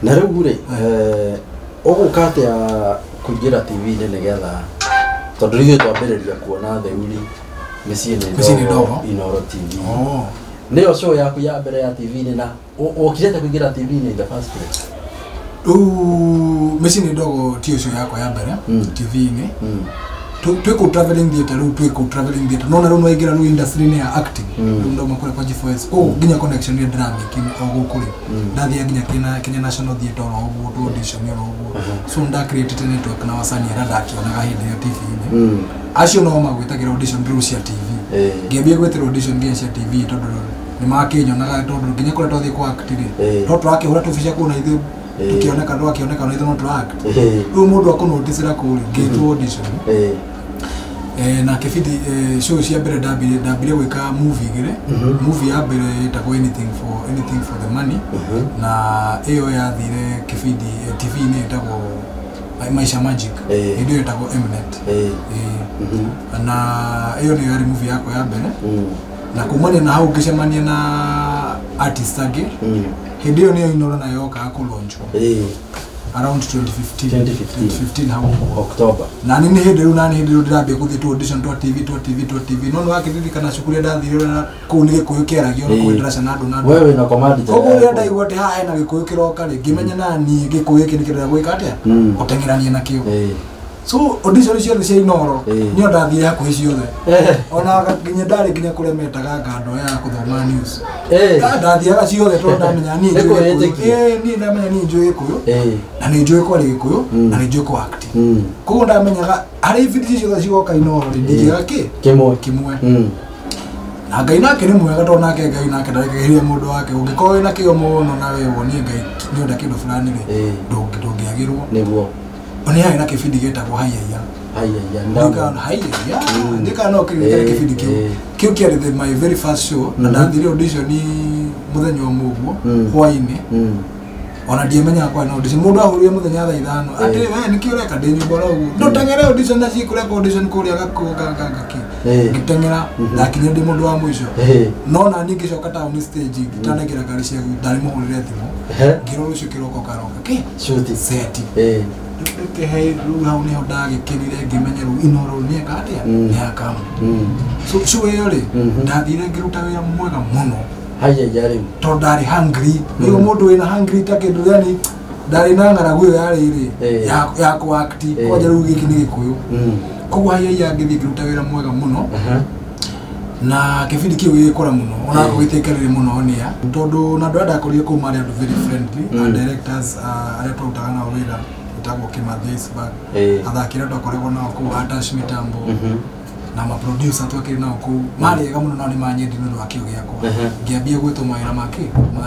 Na rĩu rĩ ũgũka atĩa kũingĩra TV-inĩ nĩgetha tondũ rĩu twambĩrĩria kuona theuri mĩciĩ-inĩ ndogo Inooro TV. Nĩyo show yaku ya mbere ya TV-inĩ na ũkirete kũingĩra TV-inĩ in the first place? Mĩciĩ-inĩ ndogo tiyo show yakwa ya mbere TV-inĩ. Twiko traveling theater rĩu twiko traveling theater no na rĩu waingĩra rĩu industry-inĩ ya acting ndo makore kwa G4S nginya connection ya drama kini ogukuri ndathia nginya Kenya National Theatre o audition yo so nda created network na wasanii ara ndakionaga hindi ya TV-inĩ acio no magwĩtagira audition rĩu cia TV ngĩambia gwĩtĩra audition nginya cia TV tondu ni makinyonaga tondu nginya kũrĩa twathie kwa act rĩ no tũrakĩhũra tũbica kuona ithuĩ tukioneka ndo akioneka no ithuĩ no tũract rĩu mũndũ akũnoticera kũrĩ ngĩtwo audition na kibidi show cia mbere ndambire gwika movie igire movie ya mbere ĩtagwo anything for the money na iyo yathire kibidi TV-inĩ ĩtagwo Maisha Magic ndio ĩtagwo Mnet na iyo nĩ yari movie yako ya mbere na kumania na hau ngĩcemania na artist angĩ hindi iyo nĩyo Inooro nayo yoka kulaunchwo around 2015 how October na nini hindi rĩu ndĩrambia gũthie audition twa TV no wakĩririkana cukuru ndathire na kũu nĩ Gĩkũyũ kĩaragio no kwenderaca na andũ wewe na command ũguo ndaigua atĩ haha hena Gĩkũyũ kĩroka rĩ ngĩmenya nani Gĩkũyũ kĩrĩ kĩrĩa gwĩka atĩa gũteng'erania nakĩo so audition ciothe cia Inooro niyo ndathire hakuhĩ ciothe ona nginya ndarĩ nginya kũrĩa metaga ngando ya gũthoma news ndathiaga ciothe tondũ ndamenya niĩ ndamenya niĩ njũĩ Gĩkũyũ na nĩ njũĩ kwarĩ Gĩkũyũ na nĩ njũĩ kwa act koguo ndamenyaga harĩ ibindi ciothe cigoka Inooro ndingĩaga kĩmwe na Ngai nake nĩ mwega tondũ nake Ngai nake ndarĩkagĩria mũndũ wake ũngĩkorwo wĩna kĩo mũno na wewe wonie Ngai nĩ ũnda kĩndũ fulani rĩ ndũngĩagĩrwo nĩguo oni hari na kibindi getagwo hayaya ndika no kibindi kiu kiari my very first show na ndathire audition muthenya ũmwe hwainĩ ona ndiemenya kwa na audition mundu ahurire muthenya thaa 5 ati we niki ureka ndi nyumba rogu ndutengere audition na cikure audition kuria gakugangaki ngitengera ndakinya ndi mundu wa mwisho no na ningicoka town stage ngitanekera gari cia ndari muhurire thimu ngiro rucio kiroko karoka shoot set hey rũu hau nĩho ndagĩkenire ngĩmenya rũu Inooro nĩ eka atĩa nĩ akamu so show ĩyo rĩ ndathire ngĩruta wĩra mwega mũno hayaya rĩu tondũ ndarĩ hungry nĩguo mũndũ wĩna hungry ta kĩndũ yani ndarĩ na ng'aragu ĩyo yarĩ rĩ ya kũ-act kwanja rĩu gĩkĩ nĩ Gĩkũyũ koguo hayaya ngĩthiĩ ngĩruta wĩra mwega mũno na kibindi kiu gĩkora mũno ona gũgĩtekerere mũno nĩa tondũ na andũ ndakorire kũu marĩ andũ very friendly and directors arĩa tũrutaga nao wĩra tagwo Kimathis bag athakire twakoragwo nao kũu Atash Mitambo na ma producer twakĩrĩ nao kũu marĩ ega mũno nao nĩ manyendi nĩ ũndũ wa kĩo gĩakwa ngĩambia gwĩtwo mawĩra ma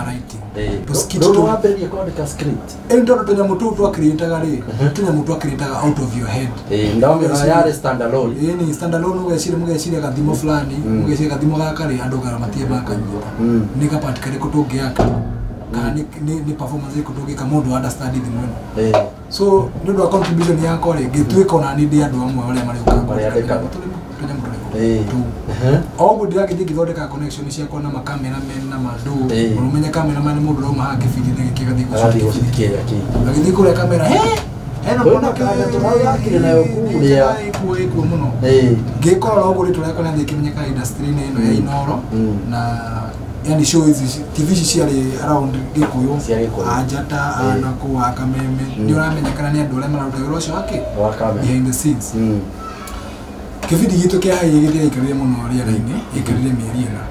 writing tũskito wambĩrĩrie kwandĩka script tondũ tũnyamũ tũu twakĩrĩtaga rĩ tũnyamũ twakĩrĩtaga out of your head ndamĩra yarĩ standalone ni standalone mũgeciria gathimo fulani mũgeciria gathimo gaka rĩ andũ garamatie makanyita nĩ gapati karĩkũ tũngĩaka kana ni performance iko tugika mundu understand the mweno so nĩ ũndũ wa contribution yakwa rĩ ngĩtuĩka ona ni ndi andũ amwe arĩa marĩ ũkanga oguo ndĩragĩthiĩ ngĩthondeka connection ciakwa na cameraman na mandũ ũrũmenya cameraman nĩ mũndũ ũrauma haha kĩbindi-inĩ gĩkĩ gagĩthiĩ kũrĩa kamera hena mũndũ yakire nayo kuria ikuo mũno ngĩkorora ũguo rĩtwa rĩakwa nĩ kĩmenyeka industry-inĩ ĩno ya Inooro na yani show hizi TV ciarĩ around Gĩkũyũ Anjata Anaku Akameme nĩ ũramenyekana nĩ andũ arĩa mararuta wĩra ũcio wake behind the scenes kibindi gitũ kĩa hayi gĩthiĩkarire mũno rĩera-inĩ gĩkarire mĩeri ĩna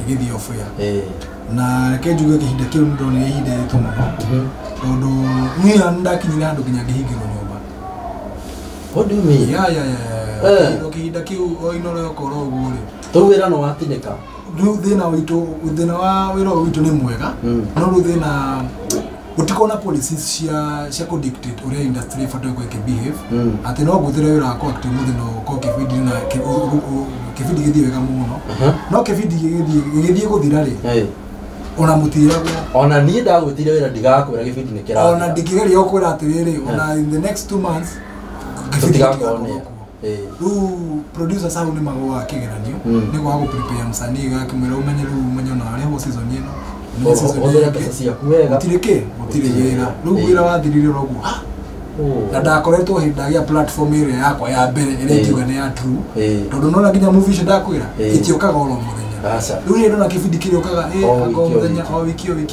gĩgĩthiĩ off air na reke njuge kĩhinda kĩu nĩ ndonire ihinda rĩritũ mũno tondũ niĩ ndakinyire handũ nginya ngĩhingĩrwo nyũmba. What do you mean? Kĩhinda kĩu Inooro yokorwo ũguo rĩ tũu wĩra no watinĩka rĩu thĩna wa wĩra witũ nĩ mwega no rĩu thĩna gũtikona policies cia kũ-dictate ũrĩa industry ĩbataire gũkĩbehave atĩ no ngũthĩre wĩra wakwa act mũthĩ no ũkorwo kĩbindi na kĩbindi gĩthiĩ wega mũno no kĩbindi gĩgĩthiĩ gũthira rĩ ona mũtiragwo ona niĩ ndagwĩtire wĩra ndigakwĩra gĩbindi nĩ kĩrathira ona ndingĩgeria gũkwĩra atĩrĩrĩ ona in the next 2 months gĩbindi gĩgakorwo rĩu producers hau nĩ magũaga kĩgeranio nĩguo wa gũ-prepare mũsanii gakĩmwĩra ũmenye rĩu ũmenye ona arĩa ho season ĩno Othera pesa ciaku wega. Mutireke wira. Riu wira wathirire roguo. Na ndakoretwo hindagia platform ĩrĩa yakwa ya mbere ĩrĩa ngiuga nĩ ya True. Tondũ nona nginya movie icio ndakwĩra itiokaga oro mũthenya. Rĩu nĩ ndona kĩbindi kĩrĩũkaga anga mũthenya o wiki nĩ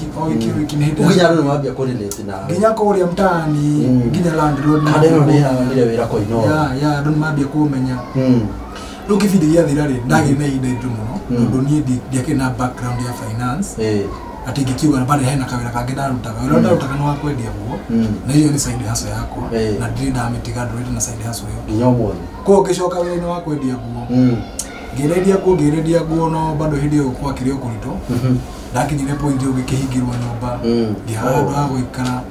hĩndĩ. Nginya rĩu mwambia kũrelate na. Nginya kũrĩa mtaani nginya landlord. Kadeno nĩ hanire wĩra koino. Ya ndona mwambia kũmenya. Rĩu kĩbindi gĩathira rĩ ndagĩ na ihinda iritũ mũno. Tondũ niĩ ndiakĩrĩ na background ya finance. Ati ngikiuga bado hena kawira kange ndarutaga wira ndarutaga no wakwendia guo na hiyo ni side hustle yakwa na ndiri ndamitiga ndorete na side hustle yo nyomo ko ngicoka wira ni wakwendia guo ngirendia guo no bado hindi yo kwa kirio kurito ndakinyire point yo gikihingirwo nyumba ngihandu ha guikara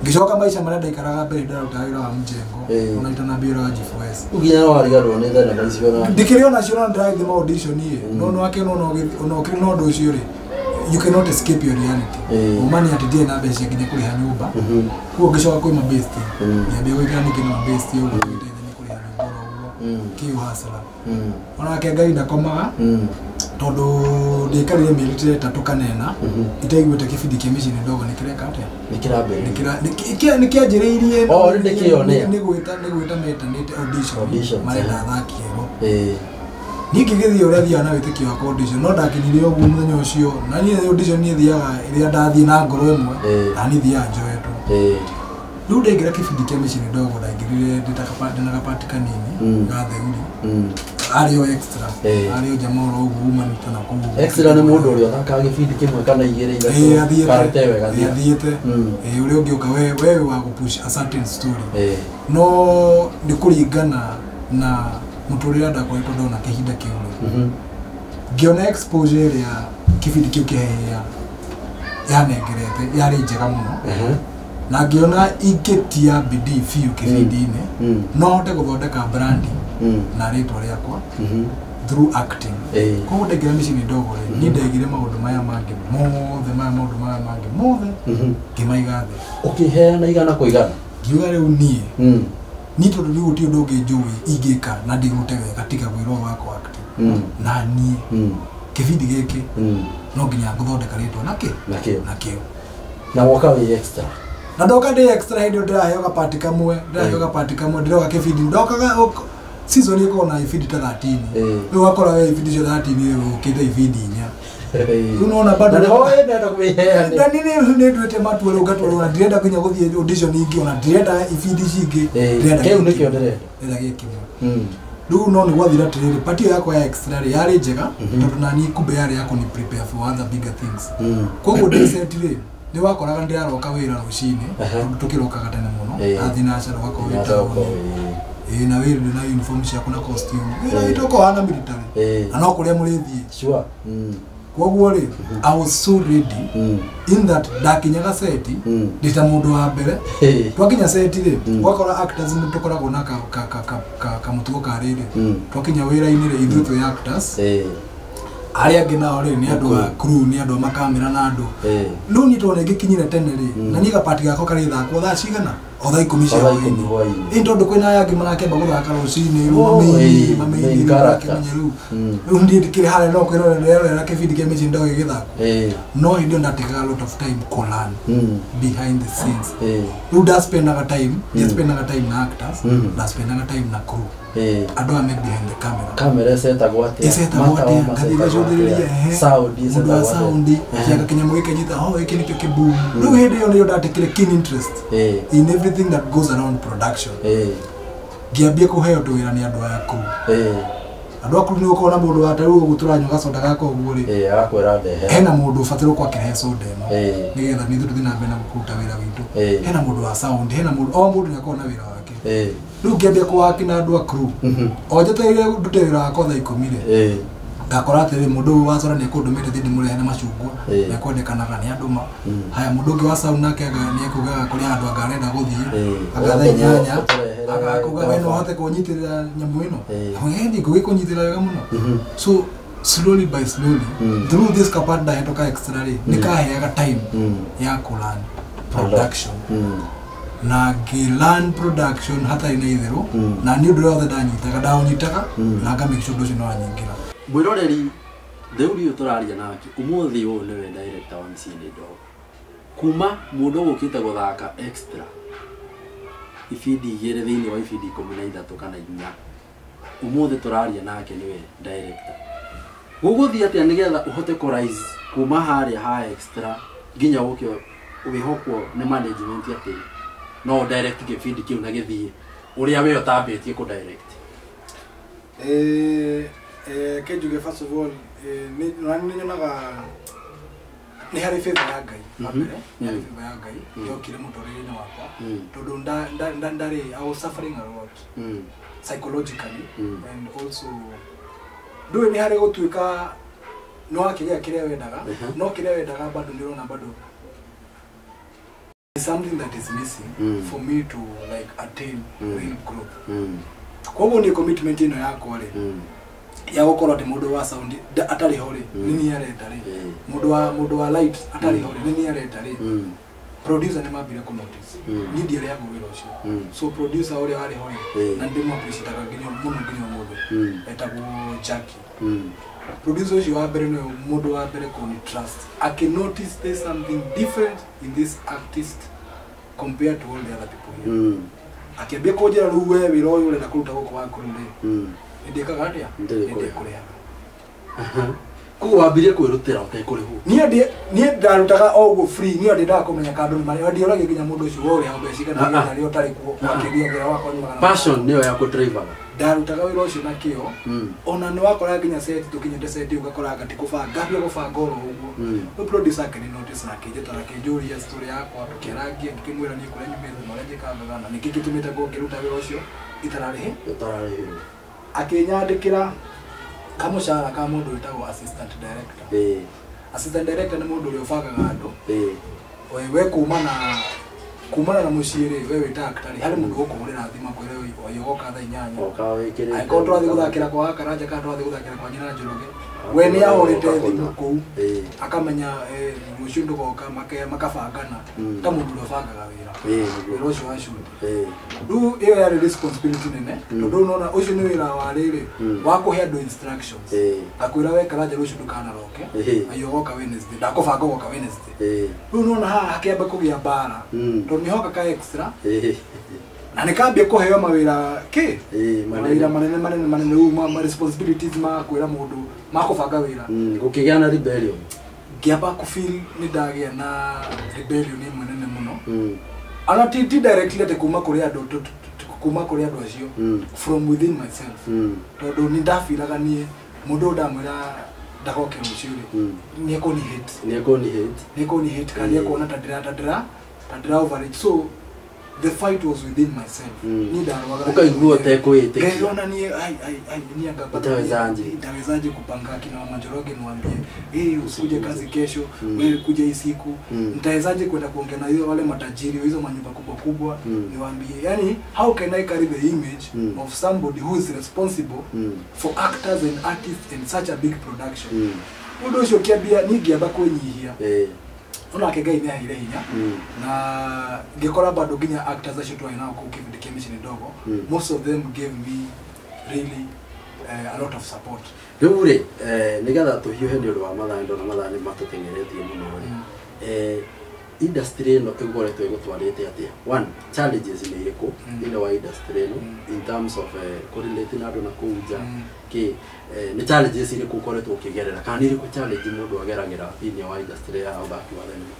ngicoka maisha maria ndaikaraga mbere ndarutaga wira wa mjengo ona itana biro wa GFS uginya no warigarwo ni thana maisha na ndikiri nacio no ndirathi ma audition ye no akino no kiri no ndu ucio ri you cannot escape your reality. Umani atidie na besi ya kuri nyumba. Kuo ngicoka kwi mabest. Niambia wikira nikina mabest yo gwiteithania kuri nyumba uguo. Kiu hasala. Ona ke ngai ndakomaga. Tondu ndikarire military tatu kanena. Itaiguite kibindi kia mission ndogo nikireka atia. Nikira nikianjiriirie. Oh ndikionea. Niguita metanite audition. Mari na thakiro. Niki githii uria thiana witiki wa audition no ndakinyire ogu muthenya ucio na ni audition ni thiaga iria ndathie na ngoro imwe na ni thia njoetwo riu ndengira kibindi kia mission ndogo ndaingirire ndina kapati kanini gatheuri ario extra ario jamoro ogu manita na kugu extra ni mundu uria thakaga kibindi kimwe kana igire ithatũ karate wega thiete uria ungiuka wewe wa kupush a certain story no ndikuringana na muturira ndakoretwo ndona kihinda kiu ngiona exposure ya kibindi kiu kihehea yanengerete yari njega muno na ngiona ingetia bidii fiu kibindi-inĩ no hote guthondeka brandi na ritwa riakwa through acting koguo ndengira micini ndogo ni ndegire maundu maya mangi mothe ngimaiga thĩ ukiheana igana kwa igana ngiuga riu nie ni tondu riu ti undu nginjui ingika na ndirute wega tiga wiro wakwa acting na nie kibindi giki no nginya guthondeka ritwa nakio na woka wi extra na ndoka ndi extra hindi ndiraheo gapati kamwe ndiroga kibindi ndokaga season iko na ibindi ta 13 riu wakora we ibindi cio 13 ukite ibindi 4 unaona bado nenda kuiheana na nini ndwete matu ro gatoro na ndirenda kunya guthie audition ingi ona ndirenda ibindi cingi ndirenda kiu nikio ndirenda gikimwe riu no ni gwathira tiriri patio yakwa ya extra yari njega tondu nani kumbe yari yako ni prepare for other bigger things koguo ndisetire ni wakoraga ndiraroka wira rucini tukirokaga tene muno athina acara wako wita na wira na uniform ciaku na costume wira itoko hana military na no kuria murithie sure koguo ri I was so ready in that ndakinyaga seti ndita mundu wa mbere twakinya seti ri gwakora actors ni tukoragwo na ka mutugo ka riri twakinya wira-ini ri ithuĩ twi actors aria angĩ nao ri ni andu a crew ni andu a makamera na andu riu ni tone ngikinyire tene ri na ni gapati gako kari thakwo thaa cigana o thaa 10 cia hwaĩ-inĩ tondu kwina aya angĩ marakĩamba gũthaka rũcinĩ mamenyi karakĩmenya riu ndikĩrĩ harĩa no kwĩrorera kĩbindi kĩa mission ndogo gĩgĩthakwo no hindi ndatigaga lot of time kulearn behind the scenes riu ndaspendaga time na actors ndaspendaga time na crew andu a make behind the camera setagwo atia sound kiaga kinyamũ gĩkĩnyita gĩkĩ nĩkĩo kĩboom riu hindi ĩyo nĩyo ndatikire keen interest in everything that goes around production ngiambia kuheo tuwira ni andu aya crew andu akuru ni uko na mundu ataru guturanywa gacoda gako uguo ri akwira ndehe hena mundu fatiro kwa kirehe soda ino nigetha ni thuthi na mbena gukuta wira witu hena mundu wa sound hena mundu o mundu nyako na wira wake riu ngiambia kuwaki na andu a crew o jeteire ndute wira wako thaa 10 ri ngakora atiri mundu wacora ni kundumite thindi murehe na macungwa ni kwendekanaga ni anduma haya mundu ungi wa sound nake ni ekugaga kuri andu angarenda guthie agatha inyanya agakuga we no hote kunyitirira nyamu ino ngendi ngugikunyitira wega muno so slowly by slowly through this kapanda hetoka extra ri nikaheaga time ya kulearn production na learn production hata ina ithiru na ni undu wothe ndanyitaga na ngamake sure ndocio no anyingira mwiroreri Theuri uturaria nake umuthi uyu niwe director wa Missy Nĩ Ndogo kuma mundu gukite guthaka extra ifidi igire thiini wa ifidi 13 kana 4 umuthi turaria nake niwe director guguthia atia nigetha uhote ku rise kuma haria ha extra nginya gukio ubihokwo ni management ati no direct gifidi kiu na githie uria we utambitie ku direct Kejuge first of all ni nyonaga ni hari favor ya Ngai mabere ni hari favor ya Ngai yokire mutorere-ini wakwa tondu ndari I was suffering a lot psychologically and also do ni hari gutuika no akigia kiria wendaga no kiria wendaga bado ndirona bado something that is missing for me to like attain real growth kwa ni commitment ino yako ri ya gukora ati mundu wa sound atari hori nini areta ri mundu wa light atari hori nini areta ri producer ni mabire ku notice ni ndiye ya gwira ucio so producer ori ari hori na ndimu appreciate nginya mundu etagwo Jackie producer ucio wa mbere ni mundu wa mbere ku trust I can notice there's something different in this artist compared to all the other people here akiambia kujira ru we wira uyu urenda kuruta guku wa kurure ndikaga atia ndikuria ku wambirie kwirutira utekurihu nie ndarutaga ogu free nie ndindaga kumenya kandu mari ndioraga nginya mundu ucio wore hambe cigana na rio tari ku wakiria ngira wakwa ni magana passion niyo ya ku driver ndarutaga wira ucio na kio ona ni wakora nginya set tukinyete set ugakora ngati kubanga bia kubanga oro uguo no producer kini notice na kijeta na kijuria story yakwa tukiragia tukimwira ni kure nyumeza no reje kanga na niki kitumite go kiruta wira ucio itararihe akinyandikira kamushara ka mundu witagwo assistant director assistant director ni mundu uri ubagaga andu we kumana na mushire we wita actor hari mundu gukumurira thima kwire we yogoka tha 8 aiko twathi guthakira kwa Karanja ka twathi guthakira kwa Nyina Njoroge we ni ahorite thimu ku akamenya rucio ndugoka makabangana ta mundu uri ubagaga wira ucio wa shoot du iyo yari responsibility nene tondu nona ucio ni wira wa riri wa kuhe andu instructions akwira we Karanja rucio ndukana roke ayogoka Wednesday ndakubanga goka Wednesday du nona ha akiamba kugia bara tondu ni hoka ka extra na nikambia kuheo mawira ki mawira manene uma responsibilities ma kwira mundu makubanga wira gukigia na rebellion ngiamba ku feel ni ndagia na rebellion ni munene muno ana ti directly ate kuma kuri andu acio from within myself tondu ni ndafiraga nie mundu ndamwira ndagokera ucio ri ni ekoni hate kandi akona tadira overage so the fight was within myself ni ndarwaga ukaigua tekwite ngiona ni ni angapata nitawezaje kupanga kina Mama Njoroge niwaambie usikuje kazi kesho wewe kuja hii siku nitawezaje kwenda kuongea na hiyo wale matajiri hizo manyumba kubwa niwaambie yani how can I carry the image of somebody who is responsible for actors and artists in such a big production udo sio kiambia nigiamba kunyihia ona kega ine ahire hinya na ngikora bado ginya actors acio twa inao ku kivindi kia Missy Nĩ Ndogo most of them gave me really a lot of support rure nigetha tuhiuhe ni undu wa mathando na mathani matutengeretie muno industry no igoretwo igutwarite atia one challenges ni iriku ine wa industry no in terms of correlate na andu na kuja ki ni challenges iriku ukoretwo ukigerera kana iriku challenge mundu ageragira thini wa industry ya uthaki wa thenema